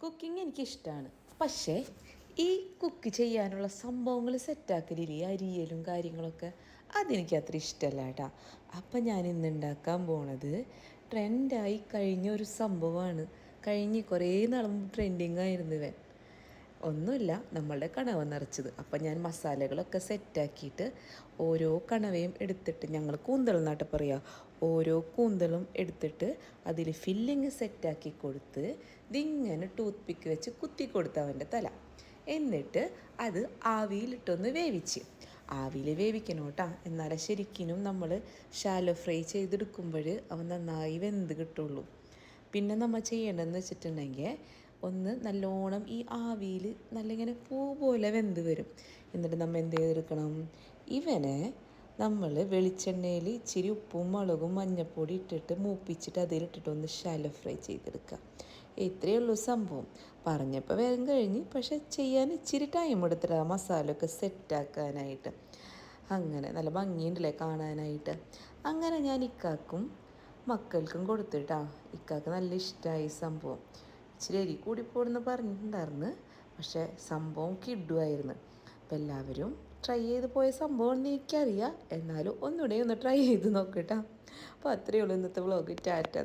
Cooking എനിക്കിഷ്ടമാണ്. പക്ഷേ ഈ കുക്ക് ചെയ്യാനുള്ള സംഭവങ്ങൾ സെറ്റാക്കലില്ലേ, അരിയലും കാര്യങ്ങളൊക്കെ, അതെനിക്ക് അത്ര ഇഷ്ടമല്ല കേട്ടോ. അപ്പം ഞാൻ ഇന്ന് ഉണ്ടാക്കാൻ പോണത് ട്രെൻഡായി കഴിഞ്ഞ ഒരു സംഭവമാണ്. കഴിഞ്ഞ് കുറേ നാളും ട്രെൻഡിങ് ആയിരുന്നു ഇവൻ. ഒന്നുമില്ല, നമ്മളുടെ കണവ നിറച്ചത്. അപ്പം ഞാൻ മസാലകളൊക്കെ സെറ്റാക്കിയിട്ട് ഓരോ കണവയും എടുത്തിട്ട്, ഞങ്ങൾ കൂന്തൽ എന്നാട്ട് പറയുക, ഓരോ കൂന്തലും എടുത്തിട്ട് അതിൽ ഫില്ലിങ് സെറ്റാക്കി കൊടുത്ത് ഇതിങ്ങനെ ടൂത്ത് പിക്ക് വെച്ച് കുത്തി കൊടുത്ത് അവൻ്റെ തല. എന്നിട്ട് അത് ആവിയിലിട്ടൊന്ന് വേവിച്ച്, ആവിയിൽ വേവിക്കണം കേട്ടോ. എന്നാലേ ശരിക്കും നമ്മൾ ഷാലോ ഫ്രൈ ചെയ്തെടുക്കുമ്പോൾ അവൻ നന്നായി വെന്ത് കിട്ടുള്ളൂ. പിന്നെ നമ്മൾ ചെയ്യേണ്ടതെന്ന് വെച്ചിട്ടുണ്ടെങ്കിൽ, ഒന്ന് നല്ലോണം ഈ ആവിയിൽ നല്ല ഇങ്ങനെ പൂ പോലെ വെന്ത് വരും. എന്നിട്ട് നമ്മൾ എന്ത് ചെയ്തെടുക്കണം, ഇവനെ നമ്മൾ വെളിച്ചെണ്ണയിൽ ഇച്ചിരി ഉപ്പും മുളകും മഞ്ഞൾപ്പൊടി ഇട്ടിട്ട് മൂപ്പിച്ചിട്ട് അതിലിട്ടിട്ട് ഒന്ന് ഷാലോ ഫ്രൈ ചെയ്തെടുക്കുക. ഇത്രയേ ഉള്ളൂ സംഭവം. പറഞ്ഞപ്പോൾ വേഗം കഴിഞ്ഞ്, പക്ഷെ ചെയ്യാൻ ഇച്ചിരി ടൈം എടുത്തിട്ട് ആ മസാല ഒക്കെ സെറ്റാക്കാനായിട്ട്. അങ്ങനെ നല്ല ഭംഗിയുണ്ടല്ലേ കാണാനായിട്ട്. അങ്ങനെ ഞാൻ ഇക്കാക്കും മക്കൾക്കും കൊടുത്തിട്ടാ. ഇക്കാക്ക് നല്ല ഇഷ്ടമായി സംഭവം. ഇച്ചിരി എരി കൂടിപ്പോണെന്ന് പറഞ്ഞിട്ടുണ്ടായിരുന്നു, പക്ഷേ സംഭവം കിഡുമായിരുന്നു. അപ്പം എല്ലാവരും ട്രൈ ചെയ്ത് പോയ സംഭവമാണെന്ന് എനിക്കറിയാം. എന്നാലും ഒന്നുകൂടെ ഒന്ന് ട്രൈ ചെയ്ത് നോക്കട്ടോ. അപ്പോൾ അത്രയേ ഉള്ളൂ ഇന്നത്തെ വ്ളോഗ്. ടാറ്റ.